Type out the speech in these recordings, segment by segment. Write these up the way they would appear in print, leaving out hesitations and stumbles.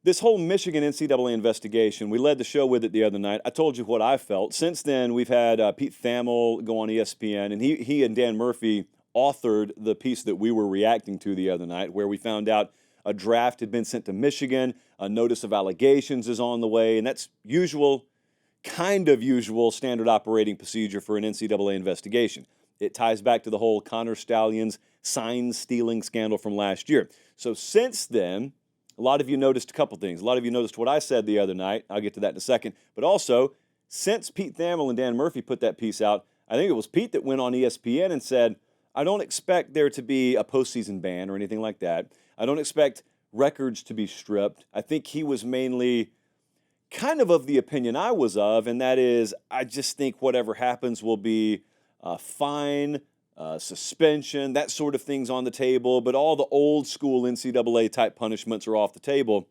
This whole Michigan NCAA investigation, we led the show with it the other night. I told you what I felt. Since then, we've had Pete Thamel go on ESPN, and he and Dan Murphy authored the piece that we were reacting to the other night, where we found out a draft had been sent to Michigan, a notice of allegations is on the way, and that's usual, kind of usual standard operating procedure for an NCAA investigation. It ties back to the whole Connor Stalions sign stealing scandal from last year. So since then, a lot of you noticed a couple things. A lot of you noticed what I said the other night. I'll get to that in a second. But also, since Pete Thamel and Dan Murphy put that piece out, I think it was Pete that went on ESPN and said, I don't expect there to be a postseason ban or anything like that. I don't expect records to be stripped. I think he was mainly kind of the opinion I was of, and that is, I just think whatever happens will be fine, suspension, that sort of thing's on the table, but all the old school NCAA type punishments are off the table.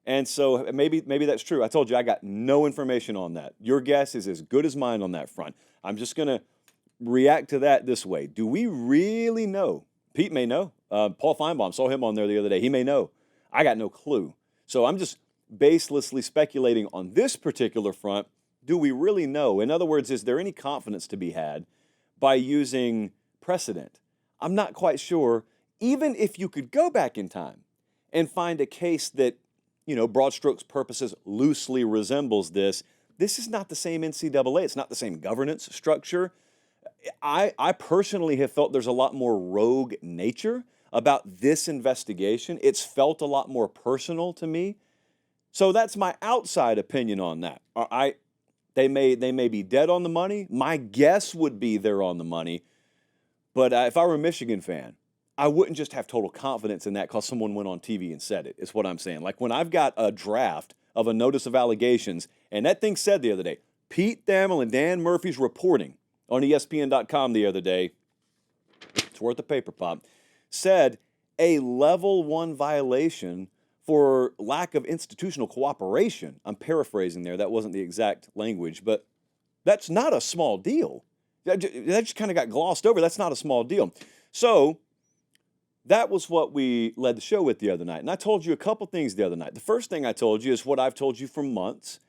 And so maybe that's true. I told you I got no information on that. Your guess is as good as mine on that front. I'm just going to react to that this way. Do we really know? Pete may know. Paul Feinbaum, saw him on there the other day. He may know. I got no clue. So I'm just baselessly speculating on this particular front. Do we really know? In other words, is there any confidence to be had by using precedent? I'm not quite sure. Even if you could go back in time and find a case that, broad strokes purposes loosely resembles this, this is not the same NCAA. It's not the same governance structure. I personally have felt there's a lot more rogue nature about this investigation. It's felt a lot more personal to me. So that's my outside opinion on that. They may be dead on the money. My guess would be they're on the money. But if I were a Michigan fan, I wouldn't just have total confidence in that because someone went on TV and said it, is what I'm saying. Like when I've got a draft of a notice of allegations, and that thing said the other day, Pete Thamel and Dan Murphy's reporting on ESPN.com the other day, it's worth a paper pop, said a level 1 violation for lack of institutional cooperation. I'm paraphrasing there. That wasn't the exact language, but that's not a small deal. That just kind of got glossed over. That's not a small deal. So that was what we led the show with the other night. And I told you a couple things the other night. The first thing I told you is what I've told you for months,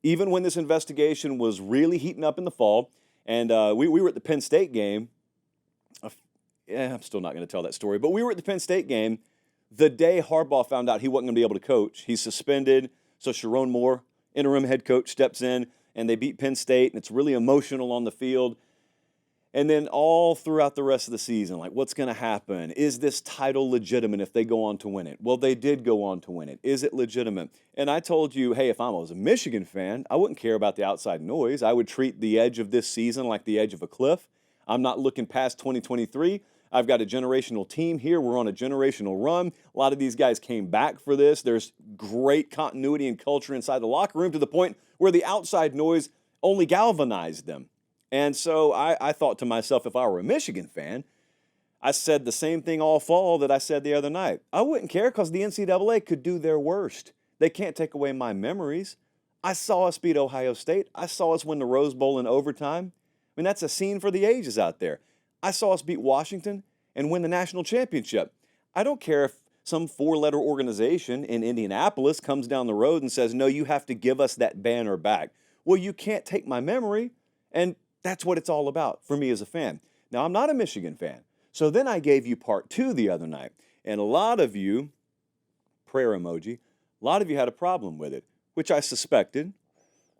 even when this investigation was really heating up in the fall. And we were at the Penn State game. I'm still not going to tell that story, but we were at the Penn State game the day Harbaugh found out he wasn't going to be able to coach. He's suspended, so Sharon Moore, interim head coach, steps in, and they beat Penn State, and it's really emotional on the field. And then all throughout the rest of the season, like what's going to happen? Is this title legitimate if they go on to win it? Well, they did go on to win it. Is it legitimate? And I told you, hey, if I was a Michigan fan, I wouldn't care about the outside noise. I would treat the edge of this season like the edge of a cliff. I'm not looking past 2023. I've got a generational team here. We're on a generational run. A lot of these guys came back for this. There's great continuity and culture inside the locker room to the point where the outside noise only galvanized them. And so I thought to myself, if I were a Michigan fan, I said the same thing all fall that I said the other night. I wouldn't care because the NCAA could do their worst. They can't take away my memories. I saw us beat Ohio State. I saw us win the Rose Bowl in overtime. I mean, that's a scene for the ages out there. I saw us beat Washington and win the national championship. I don't care if some 4-letter organization in Indianapolis comes down the road and says, no, you have to give us that banner back. Well, you can't take my memory, and that's what it's all about for me as a fan. Now, I'm not a Michigan fan. So then I gave you part 2 the other night, and a lot of you, prayer emoji, a lot of you had a problem with it, which I suspected.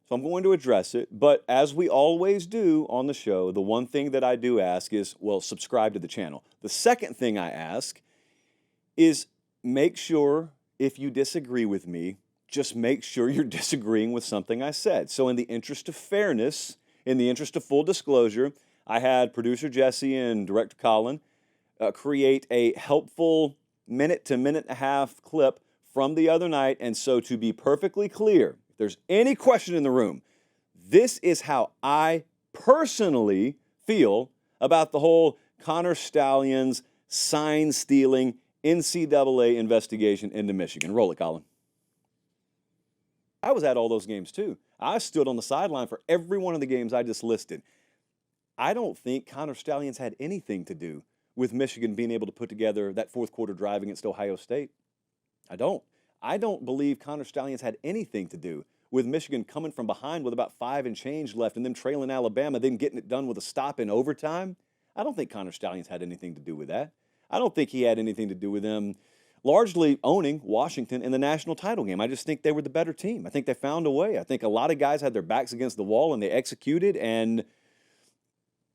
So I'm going to address it. But as we always do on the show, the one thing that I do ask is, well, subscribe to the channel. The second thing I ask is make sure if you disagree with me, just make sure you're disagreeing with something I said. So in the interest of fairness, in the interest of full disclosure, I had producer Jesse and director Colin create a helpful minute to minute and a half clip from the other night. And so to be perfectly clear, if there's any question in the room, this is how I personally feel about the whole Connor Stalions sign stealing NCAA investigation into Michigan. Roll it, Colin. I was at all those games too. I stood on the sideline for every one of the games I just listed. I don't think Connor Stalions had anything to do with Michigan being able to put together that fourth quarter drive against Ohio State. I don't. I don't believe Connor Stallions had anything to do with Michigan coming from behind with about 5 and change left and them trailing Alabama, then getting it done with a stop in overtime. I don't think Connor Stallions had anything to do with that. I don't think he had anything to do with them largely owning Washington in the national title game. I just think they were the better team. I think they found a way. I think a lot of guys had their backs against the wall and they executed, and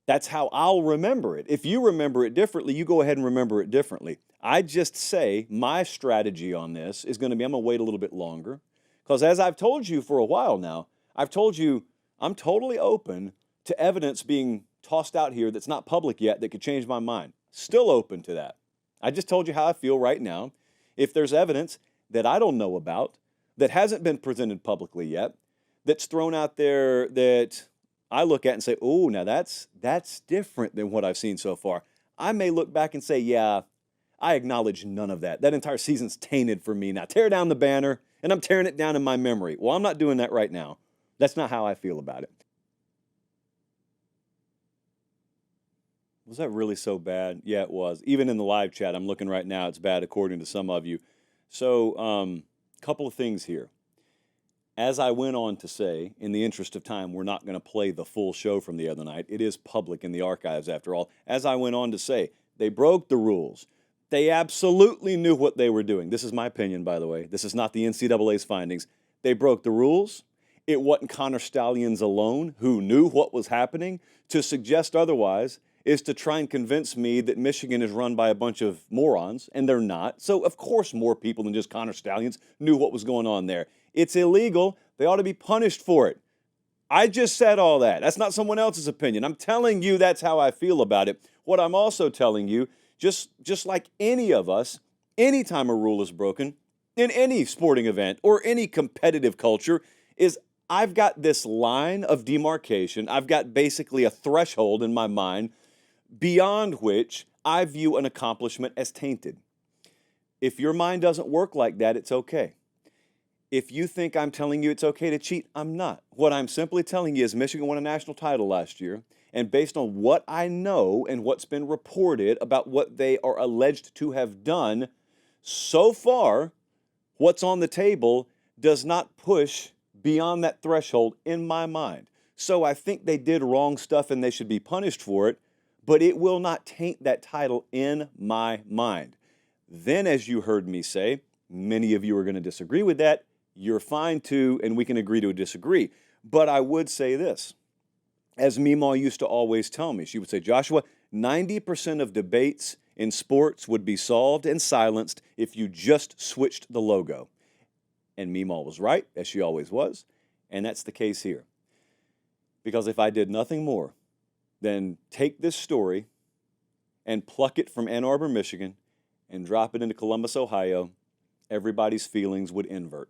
that's how I'll remember it. If you remember it differently, you go ahead and remember it differently. I just say my strategy on this is going to be I'm going to wait a little bit longer because as I've told you for a while now, I've told you I'm totally open to evidence being tossed out here that's not public yet that could change my mind. Still open to that. I just told you how I feel right now. If there's evidence that I don't know about, that hasn't been presented publicly yet, that's thrown out there that I look at and say, oh, now that's different than what I've seen so far. I may look back and say, yeah, I acknowledge none of that. That entire season's tainted for me. Now tear down the banner, and I'm tearing it down in my memory. Well, I'm not doing that right now. That's not how I feel about it. Was that really so bad? Yeah, it was. Even in the live chat, I'm looking right now, it's bad according to some of you. So, couple of things here. As I went on to say, in the interest of time, we're not going to play the full show from the other night. It is public in the archives, after all. As I went on to say, they broke the rules. They absolutely knew what they were doing. This is my opinion, by the way. This is not the NCAA's findings. They broke the rules. It wasn't Connor Stallions alone who knew what was happening. To suggest otherwise is to try and convince me that Michigan is run by a bunch of morons, and they're not. So, of course, more people than just Connor Stallions knew what was going on there. It's illegal. They ought to be punished for it. I just said all that. That's not someone else's opinion. I'm telling you that's how I feel about it. What I'm also telling you, just like any of us, anytime a rule is broken in any sporting event or any competitive culture, is I've got this line of demarcation. I've got basically a threshold in my mind beyond which I view an accomplishment as tainted. If your mind doesn't work like that, it's okay. If you think I'm telling you it's okay to cheat, I'm not. What I'm simply telling you is Michigan won a national title last year, and based on what I know and what's been reported about what they are alleged to have done, so far, what's on the table does not push beyond that threshold in my mind. So I think they did wrong stuff and they should be punished for it, but it will not taint that title in my mind. Then, as you heard me say, many of you are going to disagree with that. You're fine to, and we can agree to disagree. But I would say this, as Meemaw used to always tell me, she would say, Joshua, 90% of debates in sports would be solved and silenced if you just switched the logo. And Meemaw was right, as she always was, and that's the case here. Because if I did nothing more than take this story and pluck it from Ann Arbor, Michigan, and drop it into Columbus, Ohio, everybody's feelings would invert.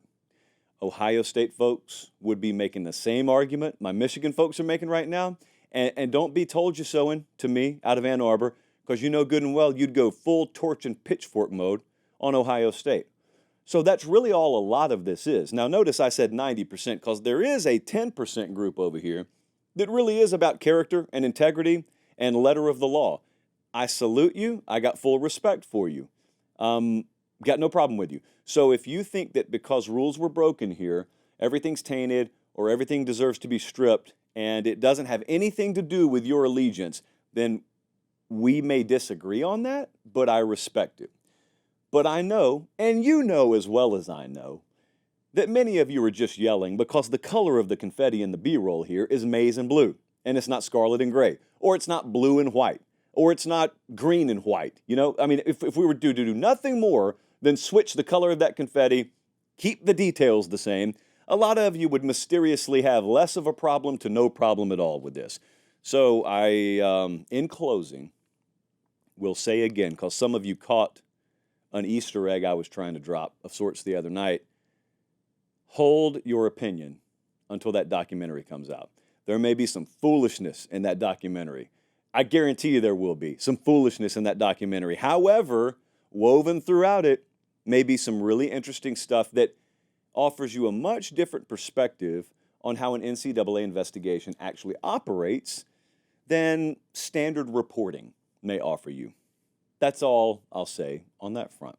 Ohio State folks would be making the same argument my Michigan folks are making right now, and don't be told you soing to me out of Ann Arbor, because you know good and well you'd go full torch and pitchfork mode on Ohio State. So that's really all a lot of this is. Now notice I said 90% because there is a 10% group over here that really is about character and integrity and letter of the law. I salute you. I got full respect for you. Got no problem with you. So if you think that because rules were broken here, everything's tainted or everything deserves to be stripped and it doesn't have anything to do with your allegiance, then we may disagree on that, but I respect it. But I know, and you know as well as I know, that many of you are just yelling because the color of the confetti in the B-roll here is maize and blue, and it's not scarlet and gray, or it's not blue and white, or it's not green and white. You know, I mean, if we were to do nothing more than switch the color of that confetti, keep the details the same, a lot of you would mysteriously have less of a problem to no problem at all with this. So in closing, will say again, because some of you caught an Easter egg I was trying to drop of sorts the other night, hold your opinion until that documentary comes out. There may be some foolishness in that documentary. I guarantee you there will be some foolishness in that documentary. However, woven throughout it may be some really interesting stuff that offers you a much different perspective on how an NCAA investigation actually operates than standard reporting may offer you. That's all I'll say on that front.